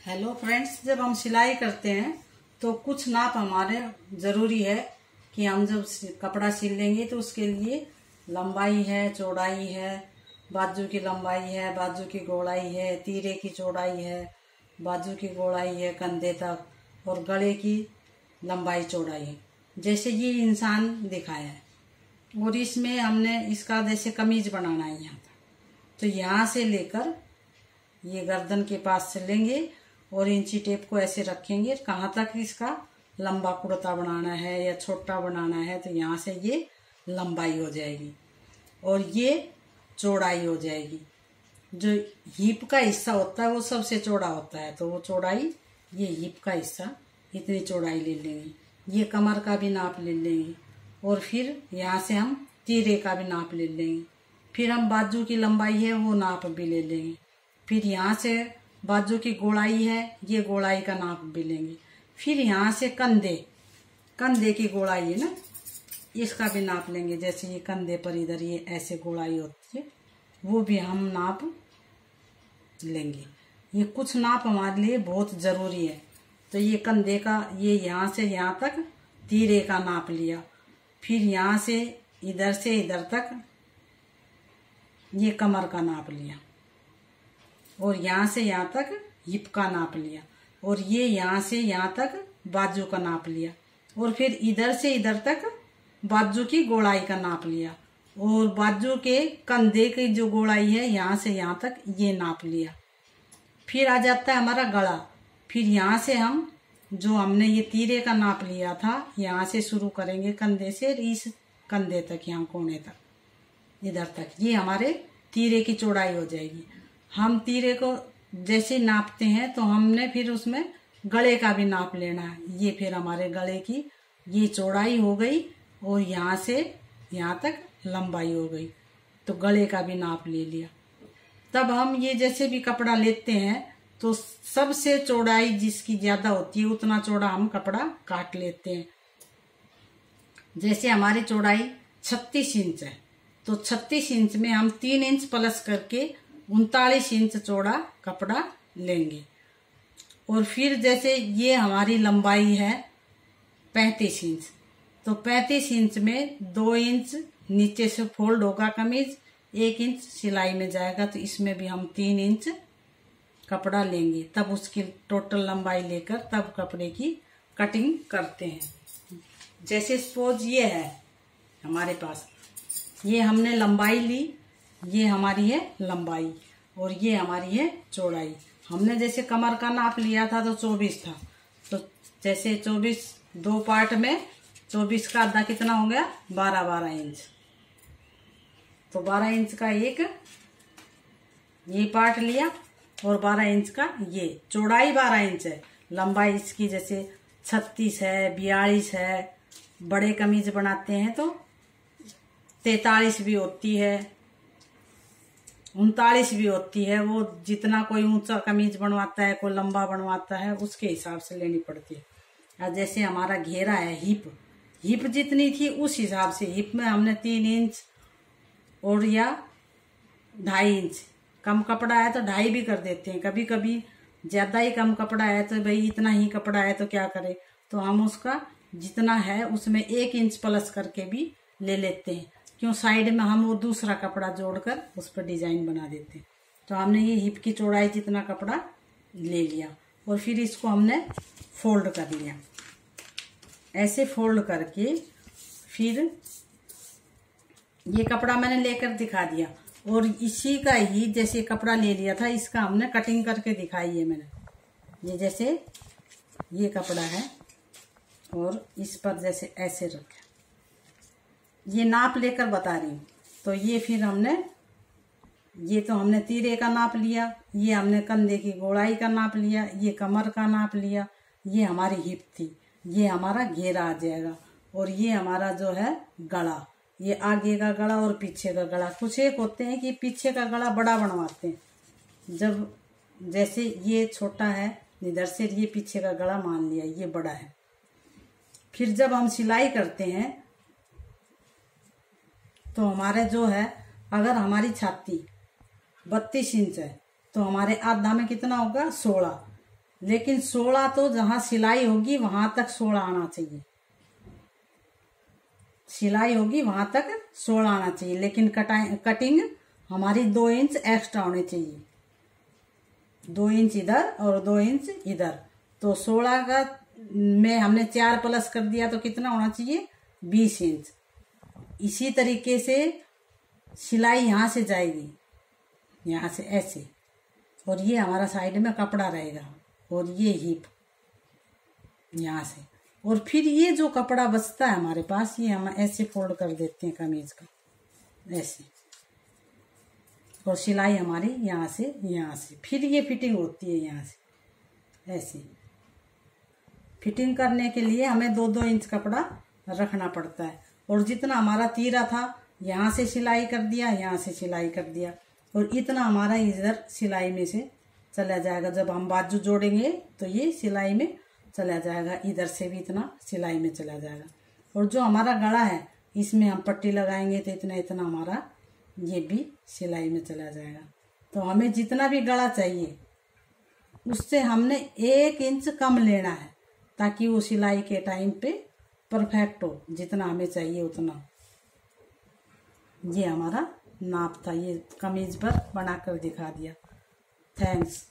Hello friends, जब हम सिलाई करते हैं तो कुछ नाप हमारे ज़रूरी है कि हम जब कपड़ा सिल लेंगे तो उसके लिए लंबाई है, चौड़ाई है, बाजू की लंबाई है, बाजू की चौड़ाई है, तीरे की चौड़ाई है, बाजू की चौड़ाई है कंधे तक, और गले की लंबाई चौड़ाई है। जैसे ये इंसान दिखाया है और इसमें हमने इसका जैसे कमीज बनाना है यहाँ तक, तो यहाँ से लेकर ये गर्दन के पास से लेंगे और इंची टेप को ऐसे रखेंगे। कहाँ तक इसका लंबा कुर्ता बनाना है या छोटा बनाना है तो यहाँ से ये लंबाई हो जाएगी और ये चौड़ाई हो जाएगी। जो हिप का हिस्सा होता है वो सबसे चौड़ा होता है, तो वो चौड़ाई, ये हिप का हिस्सा इतनी चौड़ाई ले लेंगे। ये कमर का भी नाप ले लेंगे और फिर यहाँ से हम तीरे का भी नाप ले लेंगे। फिर हम बाजू की लंबाई है वो नाप भी ले लेंगे। फिर यहाँ से बाजू की गोलाई है, ये गोलाई का नाप भी लेंगे। फिर यहाँ से कंधे की गोलाई है ना, इसका भी नाप लेंगे। जैसे ये कंधे पर इधर ये ऐसे गोलाई होती है वो भी हम नाप लेंगे। ये कुछ नाप हमारे लिए बहुत ज़रूरी है। तो ये कंधे का, ये यहाँ से यहाँ तक तीरे का नाप लिया। फिर यहाँ से इधर तक ये कमर का नाप लिया और यहाँ से यहाँ तक हिप का नाप लिया और ये यहाँ से यहाँ तक बाजू का नाप लिया और फिर इधर से इधर तक बाजू की गोलाई का नाप लिया और बाजू के कंधे की जो गोलाई है यहाँ से यहाँ तक ये नाप लिया। फिर आ जाता है हमारा गला। फिर यहाँ से हम जो हमने ये तीरे का नाप लिया था यहाँ से शुरू करेंगे कंधे से, इस कंधे तक, यहाँ कोने तक, इधर तक, ये हमारे तीरे की चौड़ाई हो जाएगी। हम तीरे को जैसे नापते हैं तो हमने फिर उसमें गले का भी नाप लेना है। ये फिर हमारे गले की ये चौड़ाई हो गई और यहाँ से यहाँ तक लंबाई हो गई, तो गले का भी नाप ले लिया। तब हम ये जैसे भी कपड़ा लेते हैं तो सबसे चौड़ाई जिसकी ज्यादा होती है उतना चौड़ा हम कपड़ा काट लेते हैं। जैसे हमारी चौड़ाई 36 इंच है तो 36 इंच में हम 3 इंच प्लस करके 39 इंच चौड़ा कपड़ा लेंगे। और फिर जैसे ये हमारी लंबाई है 35 इंच, तो 35 इंच में 2 इंच नीचे से फोल्ड होगा कमीज, 1 इंच सिलाई में जाएगा, तो इसमें भी हम 3 इंच कपड़ा लेंगे। तब उसकी टोटल लंबाई लेकर तब कपड़े की कटिंग करते हैं। जैसे सपोज ये है हमारे पास, ये हमने लंबाई ली, ये हमारी है लंबाई और ये हमारी है चौड़ाई। हमने जैसे कमर का नाप लिया था तो 24 था, तो जैसे 24 दो पार्ट में 24 का आधा कितना हो गया 12 इंच, तो 12 इंच का एक ये पार्ट लिया और 12 इंच का ये चौड़ाई 12 इंच है। लंबाई इसकी जैसे 36 है, 42 है, बड़े कमीज बनाते हैं तो 43 भी होती है, 39 भी होती है। वो जितना कोई ऊंचा कमीज बनवाता है, कोई लंबा बनवाता है, उसके हिसाब से लेनी पड़ती है। और जैसे हमारा घेरा है हिप जितनी थी उस हिसाब से हिप में हमने 3 इंच और या 2.5 इंच, कम कपड़ा है तो 2.5 भी कर देते हैं। कभी कभी ज्यादा ही कम कपड़ा है तो भाई इतना ही कपड़ा है तो क्या करे, तो हम उसका जितना है उसमें 1 इंच प्लस करके भी ले लेते हैं। क्यों, साइड में हम वो दूसरा कपड़ा जोड़कर उस पर डिजाइन बना देते हैं। तो हमने ये हिप की चौड़ाई जितना कपड़ा ले लिया और फिर इसको हमने फोल्ड कर लिया। ऐसे फोल्ड करके फिर ये कपड़ा मैंने लेकर दिखा दिया और इसी का ही जैसे कपड़ा ले लिया था इसका हमने कटिंग करके दिखाई है मैंने। ये जैसे ये कपड़ा है और इस पर जैसे ऐसे रखा, ये नाप लेकर बता रही हूँ। तो ये फिर हमने ये तो हमने तीरे का नाप लिया, ये हमने कंधे की गोलाई का नाप लिया, ये कमर का नाप लिया, ये हमारी हिप थी, ये हमारा घेरा आ जाएगा और ये हमारा जो है गला, ये आगे का गला और पीछे का गला। कुछ एक होते हैं कि पीछे का गला बड़ा बनवाते हैं, जब जैसे ये छोटा है इधर से, ये पीछे का गला मान लिया ये बड़ा है। फिर जब हम सिलाई करते हैं तो हमारे जो है, अगर हमारी छाती 32 इंच है तो हमारे आधा में कितना होगा 16, लेकिन 16 तो जहां सिलाई होगी वहां तक 16 आना चाहिए। सिलाई होगी वहां तक 16 आना चाहिए, लेकिन कटिंग हमारी 2 इंच एक्स्ट्रा होनी चाहिए। 2 इंच इधर और 2 इंच इधर, तो 16 का में हमने 4 प्लस कर दिया तो कितना होना चाहिए? 20 इंच। इसी तरीके से सिलाई यहां से जाएगी, यहां से ऐसे, और ये हमारा साइड में कपड़ा रहेगा, और ये हिप यहां से, और फिर ये जो कपड़ा बचता है हमारे पास, ये हम ऐसे फोल्ड कर देते हैं कमीज का, ऐसे, और सिलाई हमारी यहाँ से, फिर ये फिटिंग होती है यहाँ से ऐसे। फिटिंग करने के लिए हमें 2-2 इंच कपड़ा रखना पड़ता है, और जितना हमारा तीरा था यहाँ से सिलाई कर दिया, यहाँ से सिलाई कर दिया, और इतना हमारा इधर सिलाई में से चला जाएगा। जब हम बाजू जोड़ेंगे तो ये सिलाई में चला जाएगा, इधर से भी इतना सिलाई में चला जाएगा। और जो हमारा गला है इसमें हम पट्टी लगाएंगे तो इतना इतना हमारा ये भी सिलाई में चला जाएगा। तो हमें जितना भी गला चाहिए उससे हमने 1 इंच कम लेना है, ताकि वो सिलाई के टाइम पे परफेक्ट हो, जितना हमें चाहिए उतना। ये हमारा नाप था, ये कमीज पर बनाकर दिखा दिया। थैंक्स।